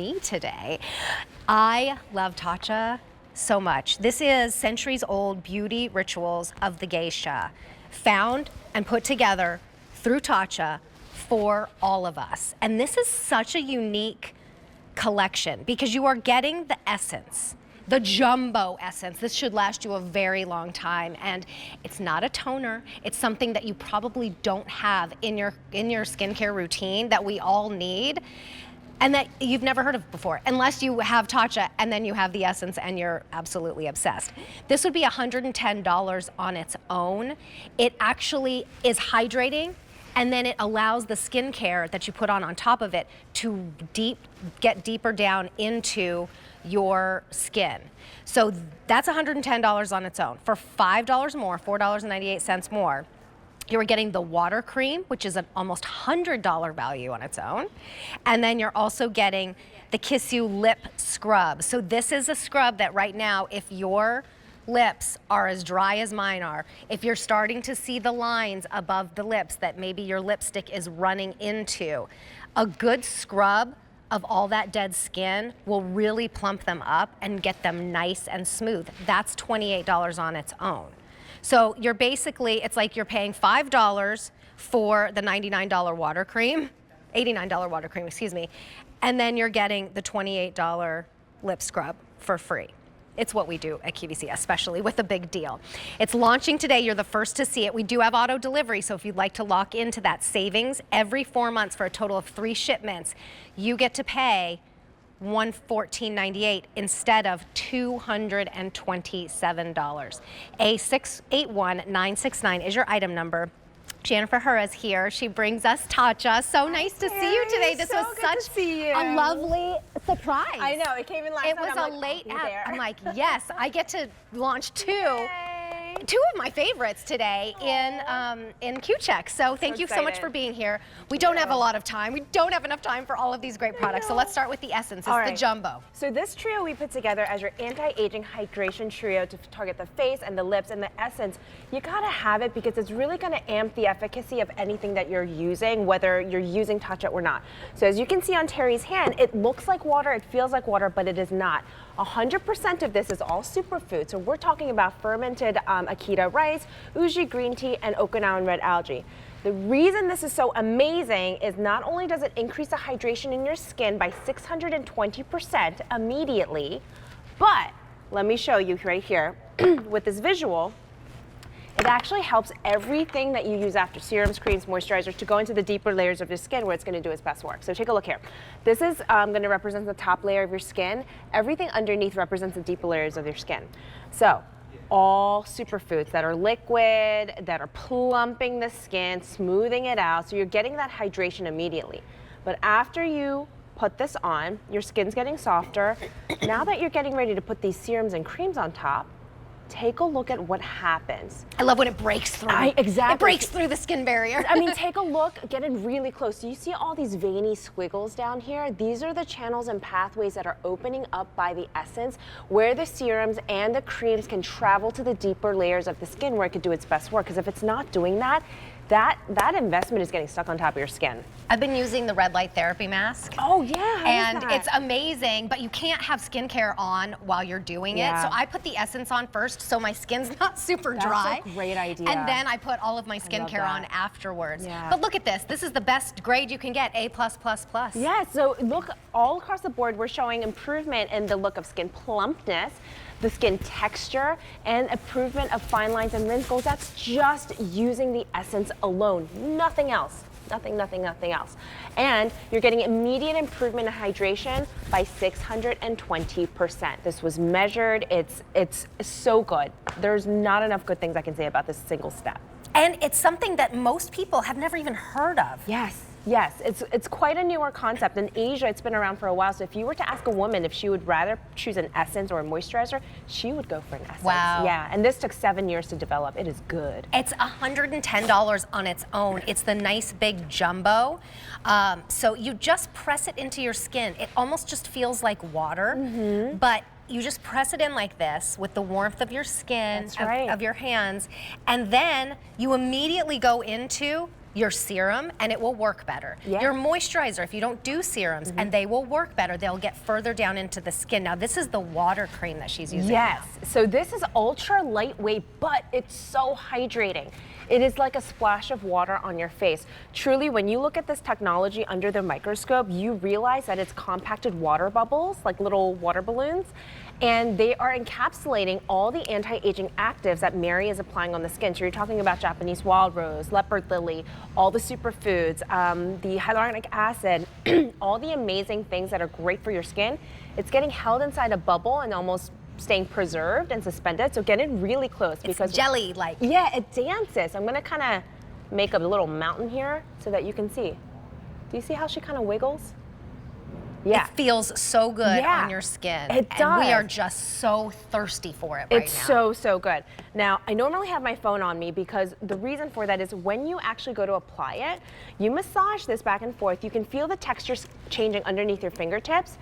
me today. I love TATCHA so much. This is centuries-old beauty rituals of the geisha, found and put together through TATCHA for all of us. And this is such a unique collection because you are getting the essence, the jumbo essence. This should last you a very long time, and it's not a toner. It's something that you probably don't have in your skincare routine that we all need and that you've never heard of before, unless you have TATCHA and then you have the essence and you're absolutely obsessed. This would be $110 on its own. It actually is hydrating, and then it allows the skincare that you put on top of it to get deeper down into your skin. So that's $110 on its own. For $5 more, $4.98 more, you're getting the water cream, which is an almost $100 value on its own. And then you're also getting the Kissu Lip Scrub. So this is a scrub that right now, if your lips are as dry as mine are, if you're starting to see the lines above the lips that maybe your lipstick is running into, a good scrub of all that dead skin will really plump them up and get them nice and smooth. That's $28 on its own. So you're basically, it's like you're paying $5 for the $99 water cream, $89 water cream, excuse me, and then you're getting the $28 lip scrub for free. It's what we do at QVC, especially with a big deal. It's launching today. You're the first to see it. We do have auto delivery, so if you'd like to lock into that savings every 4 months for a total of 3 shipments, you get to pay $114.98 instead of $227. A681969 is your item number. Jennifer Herr is here. She brings us TATCHA. So nice to see you today. This was such a lovely surprise. I know, it came in last night. It was a late app. I'm like, yes, I get to launch two of my favorites today in QCheck. So thank you so much for being here. We don't have a lot of time. We don't have enough time for all of these great products. So let's start with the essence. It's the jumbo. So this trio we put together as your anti-aging hydration trio to target the face and the lips and the essence. You gotta have it because it's really gonna amp the efficacy of anything that you're using, whether you're using TATCHA or not. So as you can see on Terry's hand, it looks like water, it feels like water, but it is not. 100% of this is all superfood. So we're talking about fermented akita rice, uji green tea, and Okinawan red algae. The reason this is so amazing is not only does it increase the hydration in your skin by 620% immediately, but let me show you right here with this visual. It actually helps everything that you use after, serums, creams, moisturizers, to go into the deeper layers of your skin where it's going to do its best work. So take a look here. This is going to represent the top layer of your skin. Everything underneath represents the deeper layers of your skin. So all superfoods that are liquid, that are plumping the skin, smoothing it out, so you're getting that hydration immediately. But after you put this on, your skin's getting softer. Now that you're getting ready to put these serums and creams on top, take a look at what happens. I love when it breaks through. Exactly. It breaks through the skin barrier. I mean, take a look, get it really close. So you see all these veiny squiggles down here? These are the channels and pathways that are opening up by the essence, where the serums and the creams can travel to the deeper layers of the skin where it could do its best work. Because if it's not doing that, that investment is getting stuck on top of your skin. I've been using the red light therapy mask. Oh yeah, and it's amazing, but you can't have skincare on while you're doing it. So I put the essence on first so my skin's not super dry. That's a great idea. And then I put all of my skincare on afterwards. But look at this. This is the best grade you can get, A+++. Yeah, so look all across the board, we're showing improvement in the look of skin plumpness, the skin texture, and improvement of fine lines and wrinkles. That's just using the essence alone, nothing else. Nothing else. And you're getting immediate improvement in hydration by 620%. This was measured. It's so good. There's not enough good things I can say about this single step. And it's something that most people have never even heard of. Yes, it's quite a newer concept. In Asia, it's been around for a while. So if you were to ask a woman if she would rather choose an essence or a moisturizer, she would go for an essence. Wow. Yeah, and this took 7 years to develop. It is good. It's $110 on its own. It's the nice big jumbo. So you just press it into your skin. It almost just feels like water, but you just press it in like this with the warmth of your skin, of your hands, and then you immediately go into your serum and it will work better. Yeah. Your moisturizer, if you don't do serums, and they will work better, they'll get further down into the skin. Now this is the water cream that she's using. Yes, now. so this is ultra lightweight, but it's so hydrating. It is like a splash of water on your face. Truly, when you look at this technology under the microscope, you realize that it's compacted water bubbles, like little water balloons, and they are encapsulating all the anti-aging actives that Mary is applying on the skin. So you're talking about Japanese wild rose, leopard lily, all the superfoods, the hyaluronic acid, all the amazing things that are great for your skin. It's getting held inside a bubble and almost staying preserved and suspended. So get in really close because It's jelly-like. yeah, it dances. I'm gonna kind of make a little mountain here so that you can see. Do you see how she kind of wiggles? Yeah. It feels so good Yeah, on your skin. it And we does. are just so thirsty for it right It's now. so good. Now, I normally have my phone on me because the reason for that is when you actually go to apply it, you massage this back and forth. You can feel the texture changing underneath your fingertips,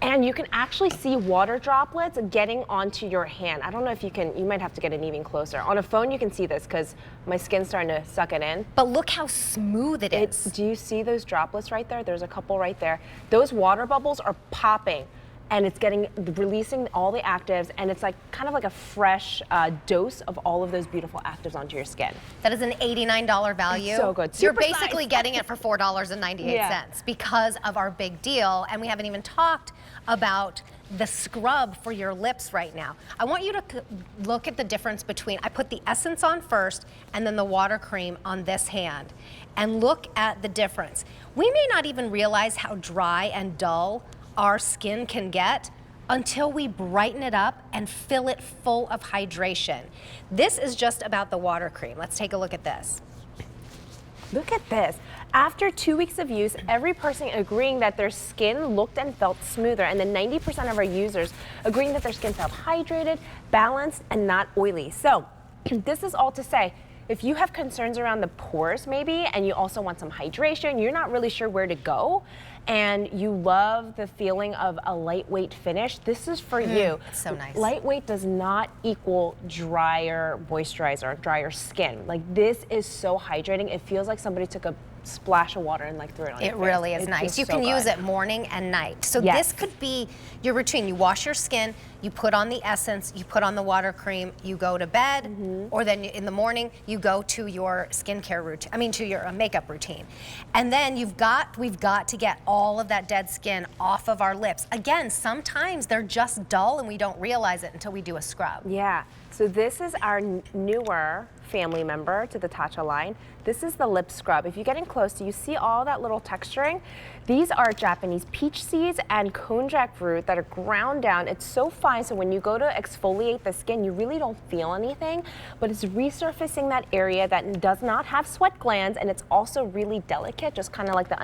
and you can actually see water droplets getting onto your hand. I don't know if you can, you might have to get it even closer. On a phone, you can see this because my skin's starting to suck it in. But look how smooth it is. Do you see those droplets right there? There's a couple right there. Those water bubbles are popping, and it's releasing all the actives, and it's like kind of like a fresh dose of all of those beautiful actives onto your skin. That is an $89 value. It's so good. You're Super basically size. getting it for $4.98 Yeah. because of our big deal, and we haven't even talked about the scrub for your lips right now. I want you to look at the difference between, I put the essence on first and then the water cream on this hand, and look at the difference. We may not even realize how dry and dull our skin can get until we brighten it up and fill it full of hydration. This is just about the water cream. Let's take a look at this. Look at this. After 2 weeks of use, every person agreeing that their skin looked and felt smoother, and then 90% of our users agreeing that their skin felt hydrated, balanced, and not oily. So this is all to say, if you have concerns around the pores maybe, and you also want some hydration, you're not really sure where to go, and you love the feeling of a lightweight finish, this is for you. It's so nice. Lightweight does not equal drier moisturizer, drier skin. Like this is so hydrating. It feels like somebody took a splash of water and like threw it on your It face. really is It nice. feels You so can use good. it morning and night. So Yes. this could be your routine. You wash your skin, you put on the essence, you put on the water cream, you go to bed, or then in the morning you go to your skincare routine, to your makeup routine. And then we've got to get all of that dead skin off of our lips. Again, sometimes they're just dull and we don't realize it until we do a scrub. Yeah, so this is our newer family member to the TATCHA line. This is the lip scrub. If you get in close, do you see all that little texturing? These are Japanese peach seeds and cone jackfruit that are ground down. It's so fine, so when you go to exfoliate the skin, you really don't feel anything, but it's resurfacing that area that does not have sweat glands, and it's also really delicate, just kind of like the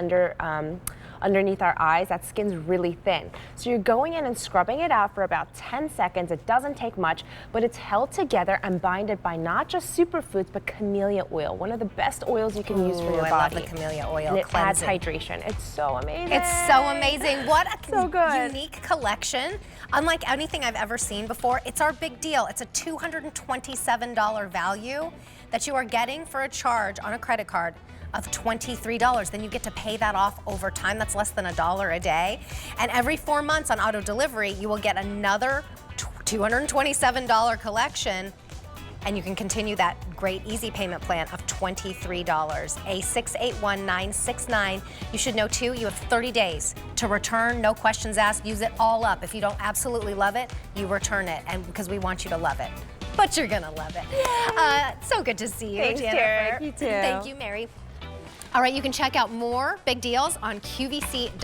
underneath our eyes. That skin's really thin. So you're going in and scrubbing it out for about 10 seconds. It doesn't take much, but it's held together and binded by not just superfoods, but camellia oil, one of the best oils you can use for your I body. love the camellia oil. And it adds cleansing. hydration. It's so amazing. It's so amazing. What a So good. unique collection. Unlike anything I've ever seen before, it's our big deal. It's a $227 value that you are getting for a charge on a credit card of $23. Then you get to pay that off over time. That's less than $1 a day. And every 4 months on auto delivery, you will get another $227 collection, and you can continue that great easy payment plan of $23. A681969. You should know too, you have 30 days to return, no questions asked, use it all up. If you don't absolutely love it, you return it, and because we want you to love it. But you're gonna love it. So good to see you, Thanks, Jennifer. Derek. You too. Thank you, Mary. All right, you can check out more big deals on QVC.com.